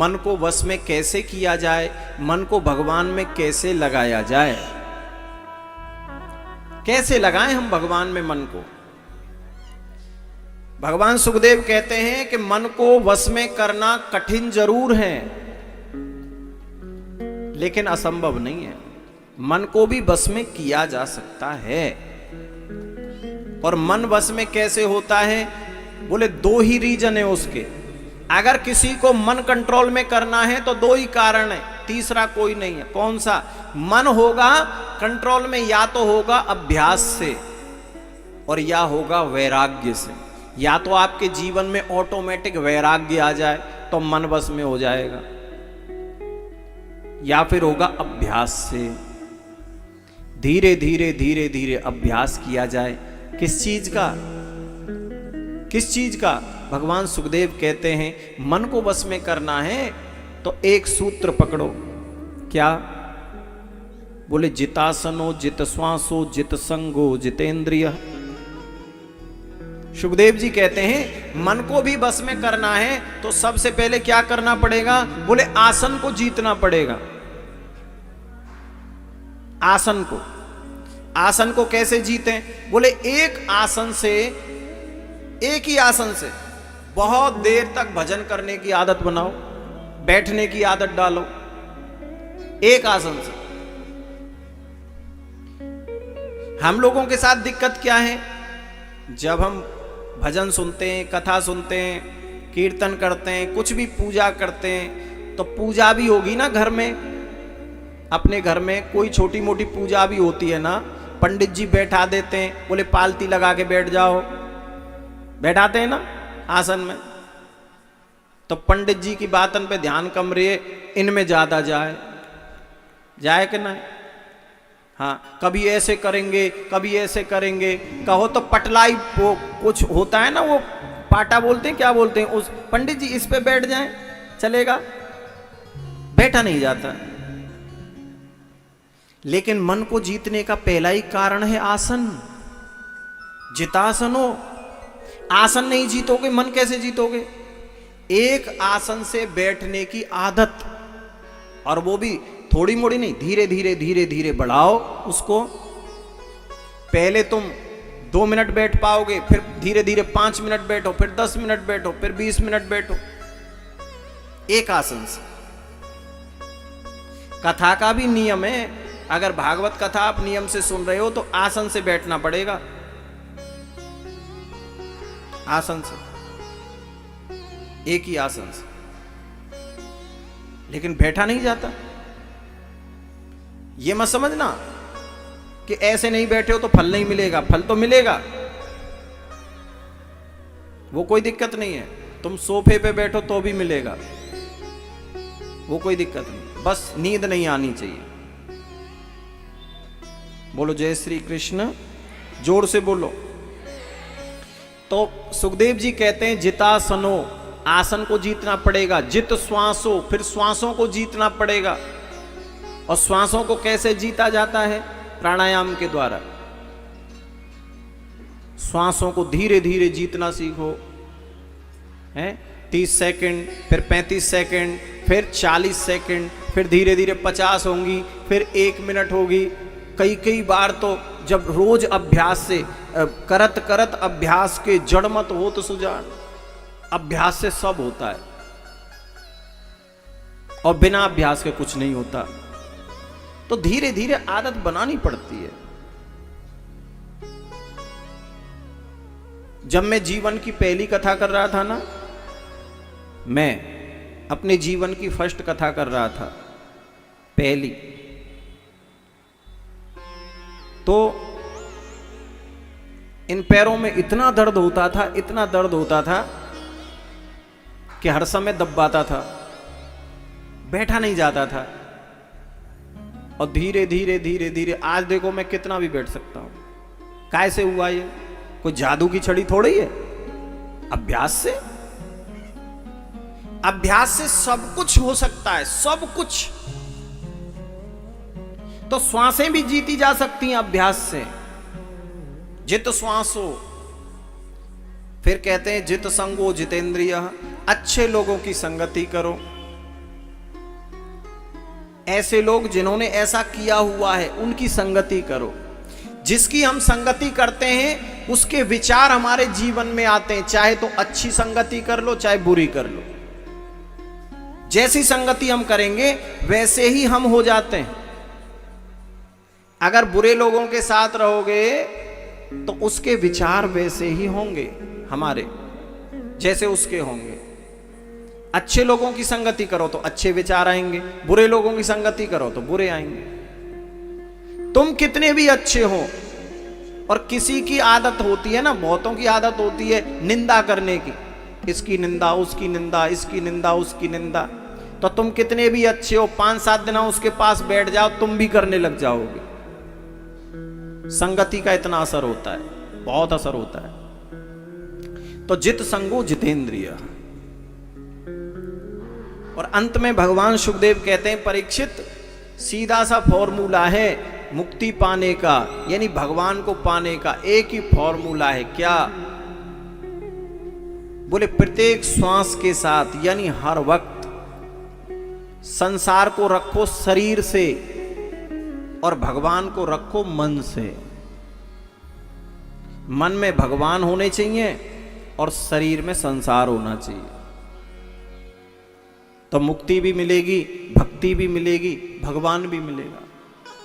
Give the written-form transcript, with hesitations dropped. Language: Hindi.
मन को वश में कैसे किया जाए, मन को भगवान में कैसे लगाया जाए। कैसे लगाएं हम भगवान में मन को। भगवान सुखदेव कहते हैं कि मन को वश में करना कठिन जरूर है, लेकिन असंभव नहीं है। मन को भी वश में किया जा सकता है। और मन वश में कैसे होता है? बोले दो ही रीजन है उसके। अगर किसी को मन कंट्रोल में करना है तो दो ही कारण है, तीसरा कोई नहीं है। कौन सा? मन होगा कंट्रोल में या तो होगा अभ्यास से और या होगा वैराग्य से। या तो आपके जीवन में ऑटोमेटिक वैराग्य आ जाए तो मन वश में हो जाएगा, या फिर होगा अभ्यास से। धीरे धीरे धीरे धीरे अभ्यास किया जाए। किस चीज का? किस चीज का? भगवान सुखदेव कहते हैं मन को वश में करना है तो एक सूत्र पकड़ो। क्या? बोले जितासनो जित श्वासो जित संगो जितेंद्रिय। सुखदेव जी कहते हैं मन को भी बस में करना है तो सबसे पहले क्या करना पड़ेगा? बोले आसन को जीतना पड़ेगा। आसन को। आसन को कैसे जीतें? बोले एक आसन से, एक ही आसन से बहुत देर तक भजन करने की आदत बनाओ, बैठने की आदत डालो। एक आसन से। हम लोगों के साथ दिक्कत क्या है? जब हम भजन सुनते हैं, कथा सुनते हैं, कीर्तन करते हैं, कुछ भी पूजा करते हैं, तो पूजा भी होगी ना घर में। अपने घर में कोई छोटी मोटी पूजा भी होती है ना, पंडित जी बैठा देते हैं, बोले पालती लगा के बैठ जाओ, बैठाते हैं ना आसन में। तो पंडित जी की बातन पे ध्यान कम रहे, इनमें ज्यादा जाए, जाए कि नहीं? हाँ, कभी ऐसे करेंगे, कभी ऐसे करेंगे, कहो तो पटलाई वो कुछ होता है ना, वो पाटा बोलते हैं, क्या बोलते हैं उस, पंडित जी इस पे बैठ जाएं, चलेगा? बैठा नहीं जाता। लेकिन मन को जीतने का पहला ही कारण है आसन। जितासनो। आसन नहीं जीतोगे, मन कैसे जीतोगे? एक आसन से बैठने की आदत, और वो भी थोड़ी मोड़ी नहीं, धीरे धीरे धीरे धीरे बढ़ाओ उसको। पहले तुम 2 मिनट बैठ पाओगे, फिर धीरे धीरे 5 मिनट बैठो, फिर 10 मिनट बैठो, फिर 20 मिनट बैठो, एक आसन से। कथा का भी नियम है। अगर भागवत कथा आप नियम से सुन रहे हो तो आसन से बैठना पड़ेगा, आसन से, एक ही आसन से। लेकिन बैठा नहीं जाता। ये मत समझना कि ऐसे नहीं बैठे हो तो फल नहीं मिलेगा। फल तो मिलेगा, वो कोई दिक्कत नहीं है। तुम सोफे पे बैठो तो भी मिलेगा, वो कोई दिक्कत नहीं। बस नींद नहीं आनी चाहिए। बोलो जय श्री कृष्ण, जोर से बोलो। तो सुखदेव जी कहते हैं जितासनो, आसन को जीतना पड़ेगा। जित श्वासो, फिर श्वासों को जीतना पड़ेगा। और श्वासों को कैसे जीता जाता है? प्राणायाम के द्वारा। श्वासों को धीरे धीरे जीतना सीखो, हैं? 30 सेकंड, फिर 35 सेकंड, फिर 40 सेकंड, फिर धीरे धीरे 50 होंगी, फिर 1 मिनट होगी। कई कई बार तो जब रोज अभ्यास से करत करत अभ्यास के जड़ मत हो तो सुजान, अभ्यास से सब होता है और बिना अभ्यास के कुछ नहीं होता। तो धीरे धीरे आदत बनानी पड़ती है। जब मैं जीवन की पहली कथा कर रहा था ना, मैं अपने जीवन की फर्स्ट कथा कर रहा था, पहली, तो इन पैरों में इतना दर्द होता था, इतना दर्द होता था कि हर समय दबाता था, बैठा नहीं जाता था। और धीरे धीरे धीरे धीरे आज देखो मैं कितना भी बैठ सकता हूं। कैसे हुआ ये? कोई जादू की छड़ी थोड़ी है, अभ्यास से। अभ्यास से सब कुछ हो सकता है, सब कुछ। तो श्वासें भी जीती जा सकती हैं अभ्यास से। जित श्वासो, फिर कहते हैं जित संगो जितेंद्रिय, अच्छे लोगों की संगति करो, ऐसे लोग जिन्होंने ऐसा किया हुआ है उनकी संगति करो। जिसकी हम संगति करते हैं उसके विचार हमारे जीवन में आते हैं, चाहे तो अच्छी संगति कर लो चाहे बुरी कर लो। जैसी संगति हम करेंगे वैसे ही हम हो जाते हैं। अगर बुरे लोगों के साथ रहोगे तो उसके विचार वैसे ही होंगे हमारे, जैसे उसके होंगे। अच्छे लोगों की संगति करो तो अच्छे विचार आएंगे, बुरे लोगों की संगति करो तो बुरे आएंगे। तुम कितने भी अच्छे हो, और किसी की आदत होती है ना, बहुतों की आदत होती है निंदा करने की, इसकी निंदा उसकी निंदा, इसकी निंदा उसकी निंदा। तो तुम कितने भी अच्छे हो, 5-7 दिन उसके पास बैठ जाओ तुम भी करने लग जाओगे। संगति का इतना असर होता है, बहुत असर होता है। तो जित संगो जितेंद्रिय। और अंत में भगवान सुखदेव कहते हैं, परीक्षित सीधा सा फॉर्मूला है मुक्ति पाने का, यानी भगवान को पाने का एक ही फॉर्मूला है। क्या? बोले प्रत्येक श्वास के साथ, यानी हर वक्त संसार को रखो शरीर से और भगवान को रखो मन से। मन में भगवान होने चाहिए और शरीर में संसार होना चाहिए, तो मुक्ति भी मिलेगी, भक्ति भी मिलेगी, भगवान भी मिलेगा।